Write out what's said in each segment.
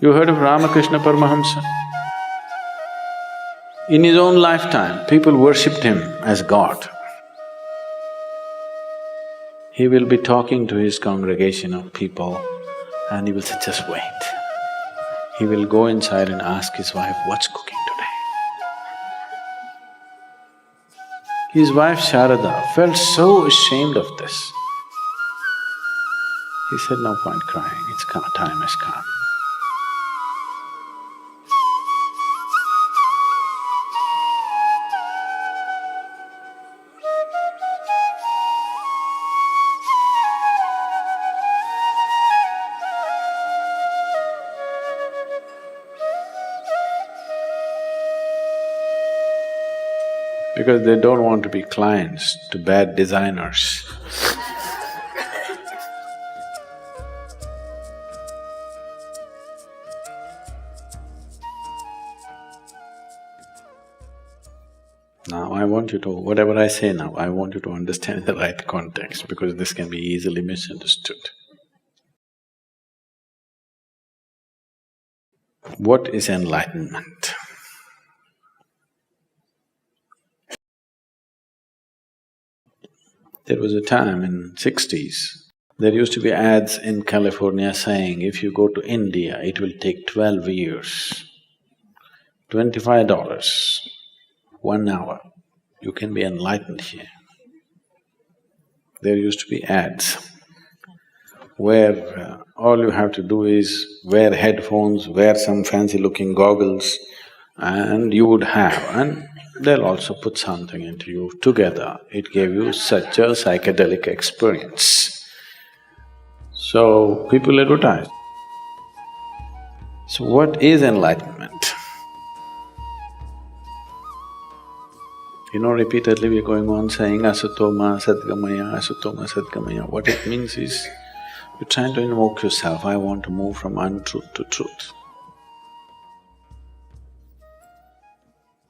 You heard of Ramakrishna Paramahamsa? In his own lifetime, people worshipped him as God. He will be talking to his congregation of people and he will say, just wait. He will go inside and ask his wife, what's cooking today? His wife Sharada felt so ashamed of this. He said, no point crying, time has come. Because they don't want to be clients to bad designers. Now I want you to… whatever I say now, I want you to understand the right context because this can be easily misunderstood. What is enlightenment? There was a time in '60s, there used to be ads in California saying, if you go to India, it will take 12 years, $25, 1 hour, you can be enlightened here. There used to be ads where all you have to do is wear headphones, wear some fancy-looking goggles, and you would have… and they'll also put something into you. Together, it gave you such a psychedelic experience. So, people advertise. So, what is enlightenment? You know, repeatedly we're going on saying asatoma sadgamaya, asatoma sadgamaya. What it means is, you're trying to invoke yourself, I want to move from untruth to truth.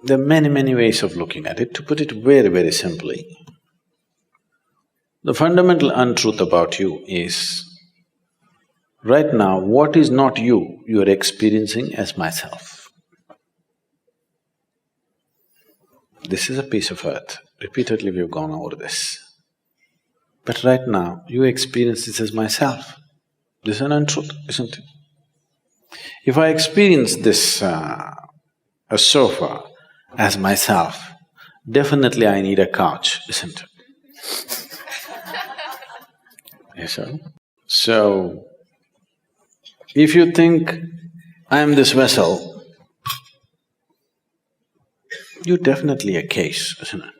There are many ways of looking at it. To put it very simply, the fundamental untruth about you is, right now, what is not you, you are experiencing as myself. This is a piece of earth. Repeatedly we've gone over this. But right now, you experience this as myself. This is an untruth, isn't it? If I experience this, a sofa as myself, definitely I need a couch, isn't it? Yes, sir? So, if you think, I am this vessel, you're definitely a case, isn't it?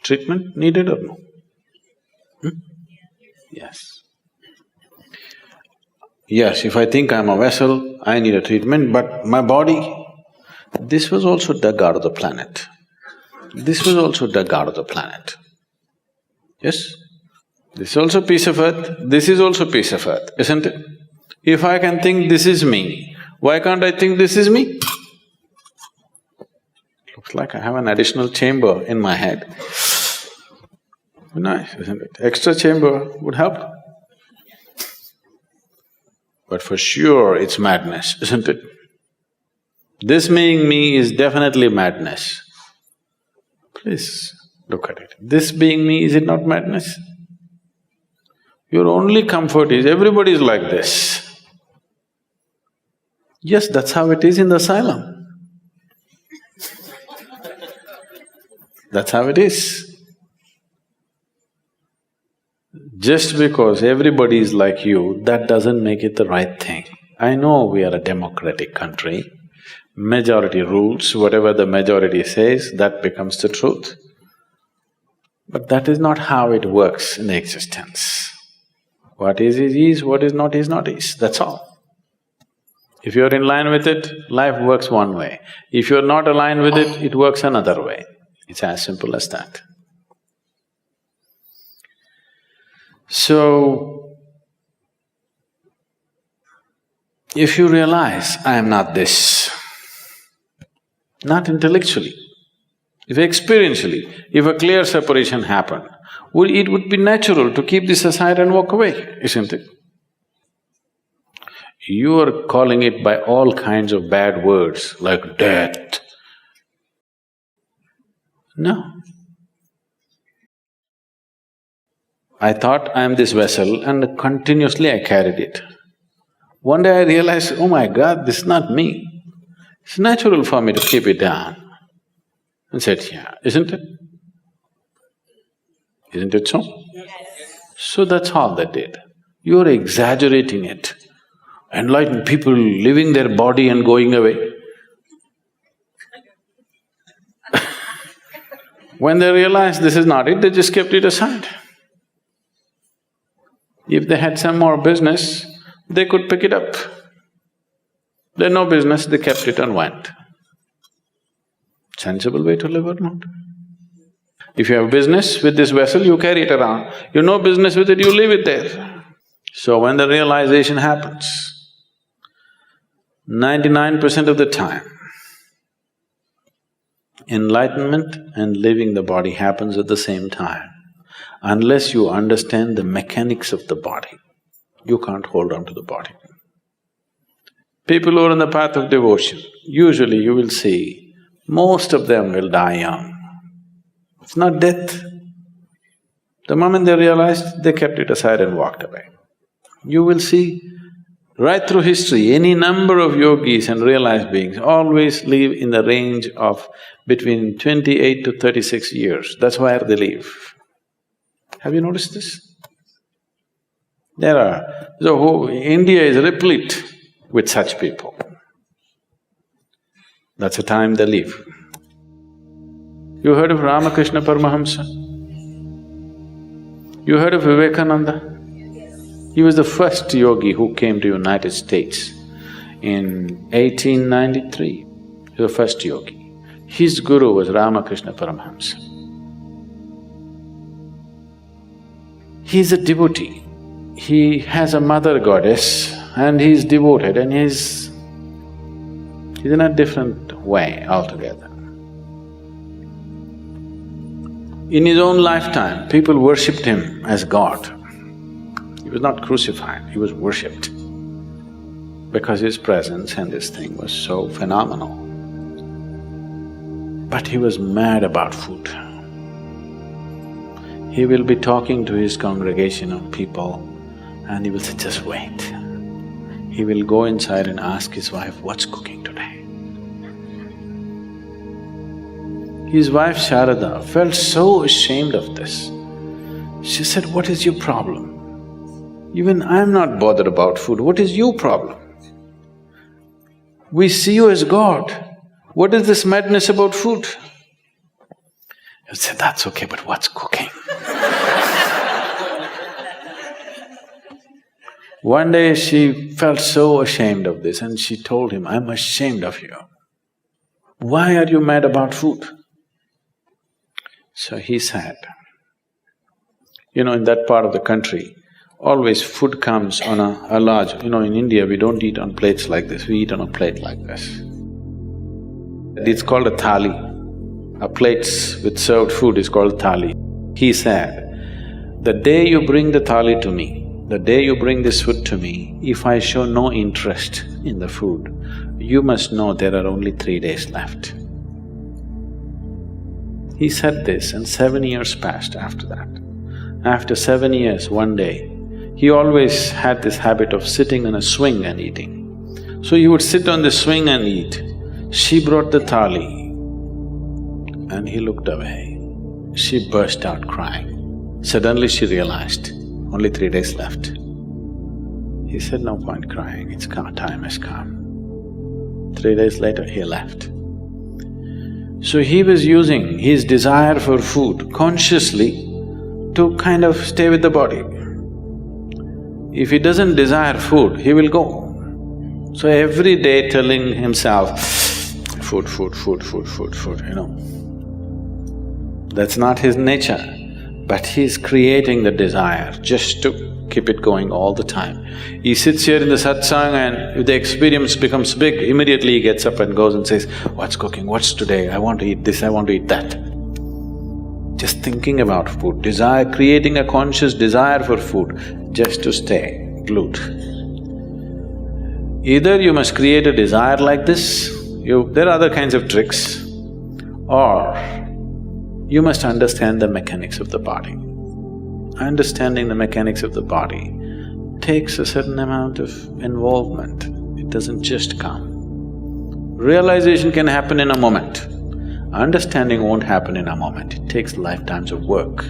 Treatment needed or no? Yes. Yes, if I think I'm a vessel, I need a treatment, but my body, this was also dug out of the planet. This was also dug out of the planet. Yes? This is also piece of earth, this is also piece of earth, isn't it? If I can think this is me, why can't I think this is me? Looks like I have an additional chamber in my head. Nice, isn't it? Extra chamber would help. But for sure it's madness, isn't it? This being me is definitely madness. Please look at it. This being me, is it not madness? Your only comfort is everybody is like this. Yes, that's how it is in the asylum. That's how it is. Just because everybody is like you, that doesn't make it the right thing. I know we are a democratic country, majority rules, whatever the majority says, that becomes the truth. But that is not how it works in existence. What is, what is not is, that's all. If you're in line with it, life works one way. If you're not aligned with it, it works another way. It's as simple as that. So, if you realize, I am not this, not intellectually, if experientially, if a clear separation happened, it would be natural to keep this aside and walk away, isn't it? You are calling it by all kinds of bad words like death. No. I thought I am this vessel and continuously I carried it. One day I realized, oh my God, this is not me. It's natural for me to keep it down. And said, yeah, isn't it? Isn't it so? Yes. So that's all they did. You're exaggerating it. Enlightened people leaving their body and going away. When they realized this is not it, they just kept it aside. If they had some more business, they could pick it up. They had no business, they kept it and went. Sensible way to live or not? If you have business with this vessel, you carry it around. You have no business with it, you leave it there. So when the realization happens, 99% of the time, enlightenment and leaving the body happens at the same time. Unless you understand the mechanics of the body, you can't hold on to the body. People who are on the path of devotion, usually you will see, most of them will die young. It's not death. The moment they realized, they kept it aside and walked away. You will see, right through history, any number of yogis and realized beings always live in the range of between 28 to 36 years. That's where they live. Have you noticed this? India is replete with such people. That's the time they live. You heard of Ramakrishna Paramahamsa? You heard of Vivekananda? He was the first yogi who came to United States in 1893. He was the first yogi. His guru was Ramakrishna Paramahamsa. He's a devotee. He has a mother goddess and he's devoted and he's in a different way altogether. In his own lifetime, people worshipped him as God. He was not crucified, he was worshipped because his presence and this thing was so phenomenal. But he was mad about food. He will be talking to his congregation of people and he will say, just wait. He will go inside and ask his wife, what's cooking today? His wife Sharada felt so ashamed of this. She said, what is your problem? Even I'm not bothered about food, what is your problem? We see you as God, what is this madness about food? He said, that's okay, but what's cooking? One day she felt so ashamed of this and she told him, I'm ashamed of you. Why are you mad about food? So he said, in that part of the country, always food comes on a large… in India we don't eat on plates like this, we eat on a plate like this. It's called a thali. A plates with served food is called thali. He said, the day you bring the thali to me, the day you bring this food to me, if I show no interest in the food, you must know there are only 3 days left. He said this and 7 years passed after that. After 7 years, one day, he always had this habit of sitting on a swing and eating. So he would sit on the swing and eat. She brought the thali and he looked away. She burst out crying. Suddenly she realized, only 3 days left. He said, no point crying, it's come, time has come. 3 days later, he left. So he was using his desire for food consciously to kind of stay with the body. If he doesn't desire food, he will go. So every day telling himself, food, food, food, food, food, food, That's not his nature, but he's creating the desire just to keep it going all the time. He sits here in the satsang and if the experience becomes big, immediately he gets up and goes and says, what's cooking, what's today, I want to eat this, I want to eat that. Just thinking about food, desire, creating a conscious desire for food just to stay glued. Either you must create a desire like this, there are other kinds of tricks, or you must understand the mechanics of the body. Understanding the mechanics of the body takes a certain amount of involvement, it doesn't just come. Realization can happen in a moment, understanding won't happen in a moment, it takes lifetimes of work.